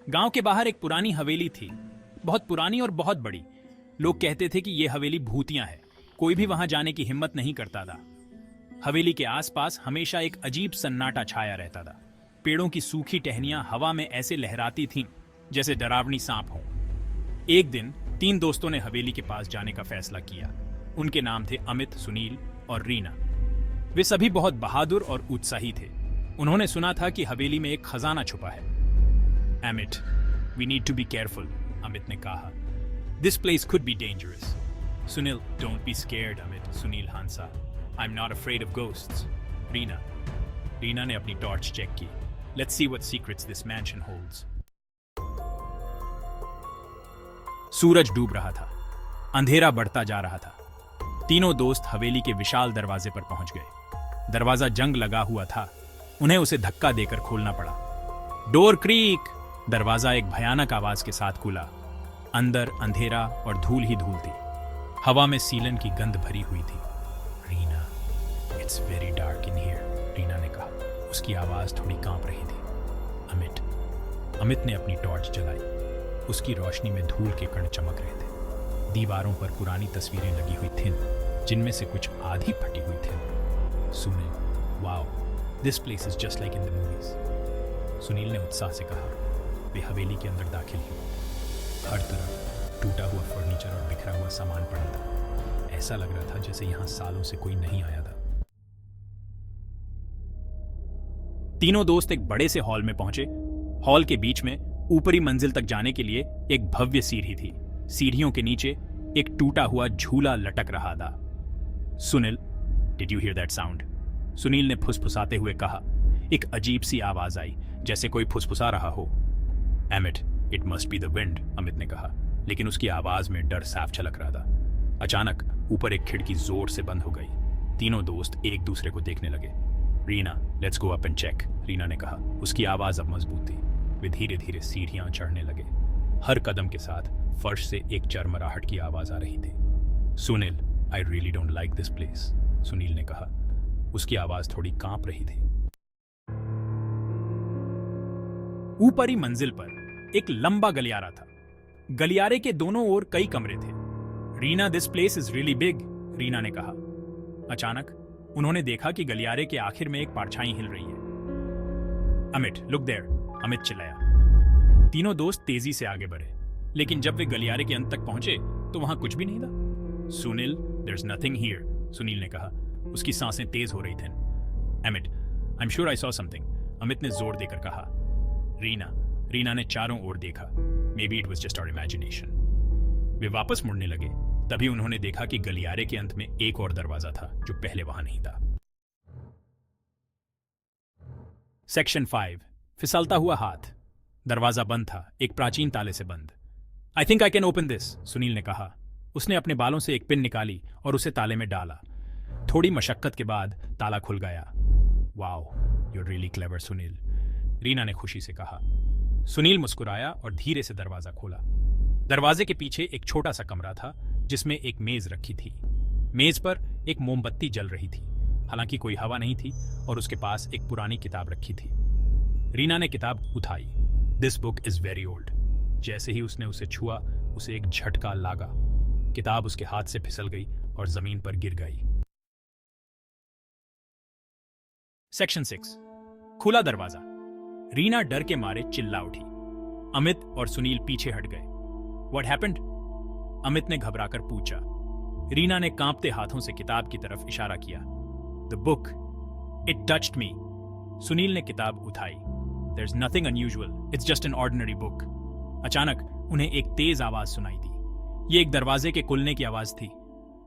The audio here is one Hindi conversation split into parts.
गांव के बाहर एक पुरानी हवेली थी, बहुत पुरानी और बहुत बड़ी। लोग कहते थे कि यह हवेली भूतिया है, कोई भी वहां जाने की हिम्मत नहीं करता था। हवेली के आसपास हमेशा एक अजीब सन्नाटा छाया रहता था। पेड़ों की सूखी टहनियां हवा में ऐसे लहराती थीं जैसे डरावनी सांप हों। एक दिन 3 दोस्तों ने हवेली के पास जाने का फैसला किया। उनके नाम थे अमित, सुनील और रीना। वे सभी बहुत बहादुर और उत्साही थे। उन्होंने सुना था कि हवेली में एक खजाना छुपा है। Amit, we need to be careful, Amit ने कहा। This place could be dangerous. Sunil, don't be scared Amit, Sunil हंसा। I am not afraid of ghosts. Reena ने अपनी टॉर्च चेक की। Let's see what secrets this mansion holds. सूरज डूब रहा था, अंधेरा बढ़ता जा रहा था। तीनों दोस्त हवेली के विशाल दरवाजे पर पहुंच गए। दरवाजा जंग लगा हुआ था, उन्हें उसे धक्का देकर खोलना पड़ा। Door creek! दरवाजा एक भयानक आवाज के साथ खुला। अंदर अंधेरा और धूल ही धूल थी। हवा में सीलन की गंध भरी हुई थी। Reena, it's very dark in here, Reena ने कहा। उसकी आवाज थोड़ी कांप रही थी। अमित ने अपनी टॉर्च जलाई। उसकी रोशनी में धूल के कण चमक रहे थे। दीवारों पर पुरानी तस्वीरें लगी हुई थीं, जिनमें से कुछ आधी फटी हुई थीं। Sunil, wow, this place is just like in the movies, Sunil ने उत्साह से कहा। वे हवेली के अंदर दाखिल हुए। हर तरफ टूटा हुआ फर्नीचर और बिखरा हुआ सामान पड़ा था। ऐसा लग रहा था जैसे यहां सालों से कोई नहीं आया था। तीनों दोस्त एक बड़े से हॉल में पहुंचे। हॉल के बीच में ऊपरी मंजिल तक जाने के लिए एक भव्य सीढ़ी थी। सीढ़ियों के नीचे एक टूटा हुआ झूला लटक रहा था। Sunil, did you here that sound? Sunil ने फुसफुसाते हुए कहा। एक अजीब सी आवाज आई, जैसे कोई फुसफुसा रहा हो। Emit, it must be the wind, Amit ने कहा, लेकिन उसकी आवाज में डर साफ झलक रहा था। अचानक ऊपर एक खिड़की जोर से बंद हो गई। तीनों दोस्त एक दूसरे को देखने लगे। Reena, let's go up and check, Reena ने कहा। उसकी आवाज अब मजबूत थी। वे धीरे धीरे सीढ़ियां चढ़ने लगे। हर कदम के साथ फर्श से एक चरमराहट की आवाज आ रही थी। Sunil, I really don't like this place, Sunil ने कहा। उसकी आवाज थोड़ी कांप रही थी। ऊपरी मंजिल पर एक लंबा गलियारा था। गलियारे के दोनों ओर कई कमरे थे। Reena, this place is really big, Reena ने कहा। अचानक उन्होंने देखा कि गलियारे के आखिर में एक परछाई हिल रही है। अमित, लुक देयर, अमित चिल्लाया। तीनों दोस्त तेजी से आगे बढ़े, लेकिन जब वे गलियारे के अंत तक पहुंचे तो वहां कुछ भी नहीं था। Sunil, there is nothing here, Sunil ने कहा। उसकी सांसें तेज हो रही थीं। Amit, I am sure I saw something, Amit ने जोर देकर कहा। रीना ने चारों ओर देखा। Maybe it was just our imagination. वे वापस मुड़ने लगे। तभी उन्होंने देखा कि गलियारे के अंत में एक और दरवाजा था जो पहले वहां नहीं था। सेक्शन 5, फिसलता हुआ हाथ। दरवाजा बंद था, एक प्राचीन ताले से बंद। I think I can open this, Sunil ने कहा। उसने अपने बालों से एक पिन निकाली और उसे ताले में डाला। थोड़ी मशक्कत के बाद ताला खुल गया। Wow, you are really clever, Sunil, Reena ने खुशी से कहा। सुनील मुस्कुराया और धीरे से दरवाजा खोला। दरवाजे के पीछे एक छोटा सा कमरा था, जिसमें एक मेज रखी थी। मेज पर एक मोमबत्ती जल रही थी। हालांकि कोई हवा नहीं थी और उसके पास एक पुरानी किताब रखी थी। रीना ने किताब उठाई। This book is very old. जैसे ही उसने उसे छुआ, उसे एक झटका लगा। किताब उसके हाथ से फिसल गई और जमीन पर गिर गई। सेक्शन 6, खुला दरवाजा। रीना डर के मारे चिल्ला उठी। अमित और सुनील पीछे हट गए। What happened? अमित ने घबराकर पूछा। रीना ने कांपते हाथों से किताब की तरफ इशारा किया। The book, it touched me. Sunil ने किताब उठाई। There is nothing unusual, it's just an ordinary book. अचानक उन्हें एक तेज आवाज सुनाई दी। ये एक दरवाजे के खुलने की आवाज थी।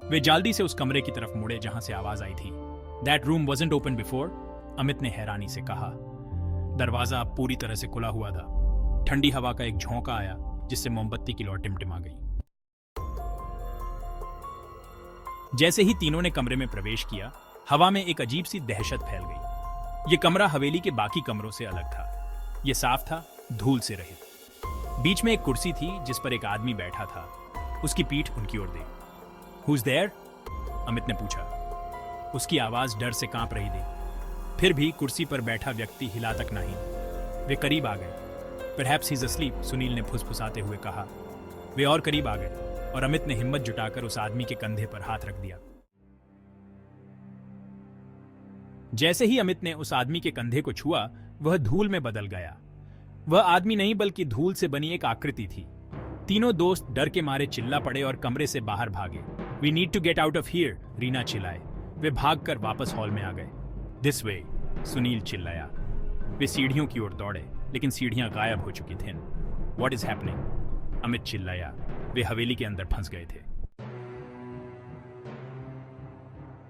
वे जल्दी से उस कमरे की तरफ मुड़े जहां से आवाज आई थी। That room wasn't open before, Amit ने हैरानी से कहा। दरवाजा अब पूरी तरह से खुला हुआ था। ठंडी हवा का एक झोंका आया, जिससे मोमबत्ती की लौ टिमटिमा गई। जैसे ही तीनों ने कमरे में प्रवेश किया, हवा में एक अजीब सी दहशत फैल गई। यह कमरा हवेली के बाकी कमरों से अलग था। यह साफ था, धूल से रहित। बीच में एक कुर्सी थी जिस पर एक आदमी बैठा था। उसकी पीठ उनकी ओर देखी। Who is there? अमित ने पूछा। उसकी आवाज डर से कांप रही थी। फिर भी कुर्सी पर बैठा व्यक्ति हिला तक नहीं। वे करीब आ गए। Perhaps he's asleep, सुनील ने फुसफुसाते हुए कहा। वे और करीब आ गए और अमित ने हिम्मत जुटाकर उस आदमी के कंधे पर हाथ रख दिया। जैसे ही अमित ने उस आदमी के कंधे को छुआ, वह धूल में बदल गया। वह आदमी नहीं बल्कि धूल से बनी एक आकृति थी। तीनों दोस्त डर के मारे चिल्ला पड़े और कमरे से बाहर भागे। We need to get out of here, Reena चिल्लाए। वे भागकर वापस हॉल में आ गए। दिस वे, सुनील चिल्लाया। वे सीढ़ियों की ओर दौड़े, लेकिन सीढ़ियां गायब हो चुकी थीं। What is happening? अमित चिल्लाया। वे हवेली के अंदर फंस गए थे।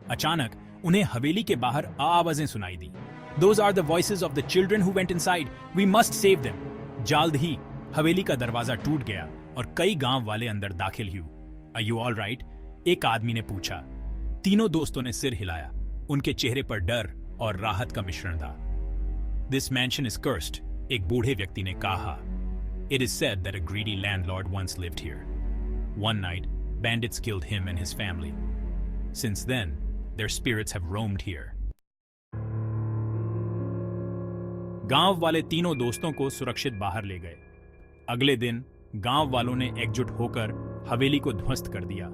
अचानक उन्हें हवेली के बाहर आवाजें सुनाई दी। Those are the voices of the children who went inside. We must save them. जल्द ही हवेली का दरवाजा टूट गया और कई गांव वाले अंदर दाखिल हुए। Are you all right? एक आदमी ने पूछा। तीनों दोस्तों ने सिर हिलाया। उनके चेहरे पर डर और राहत का मिश्रण था। This mansion is cursed, एक बूढ़े व्यक्ति ने कहा। It is said that a greedy landlord once lived here. One night, bandits killed him and his family. Since then, their spirits have roamed here. गांव वाले तीनों दोस्तों को सुरक्षित बाहर ले गए। अगले दिन गांव वालों ने एकजुट होकर हवेली को ध्वस्त कर दिया,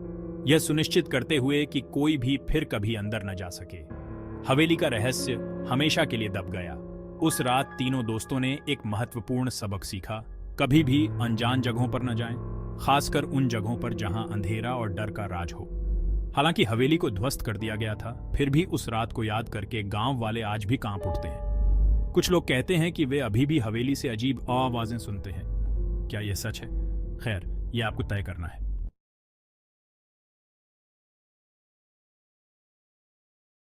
यह सुनिश्चित करते हुए कि कोई भी फिर कभी अंदर न जा सके। हवेली का रहस्य हमेशा के लिए दब गया। उस रात तीनों दोस्तों ने एक महत्वपूर्ण सबक सीखा। कभी भी अनजान जगहों पर न जाएं, खासकर उन जगहों पर जहां अंधेरा और डर का राज हो। हालांकि हवेली को ध्वस्त कर दिया गया था, फिर भी उस रात को याद करके गांव वाले आज भी कांप उठते हैं। कुछ लोग कहते हैं कि वे अभी भी हवेली से अजीब आवाजें सुनते हैं। क्या यह सच है? खैर, यह आपको तय करना है।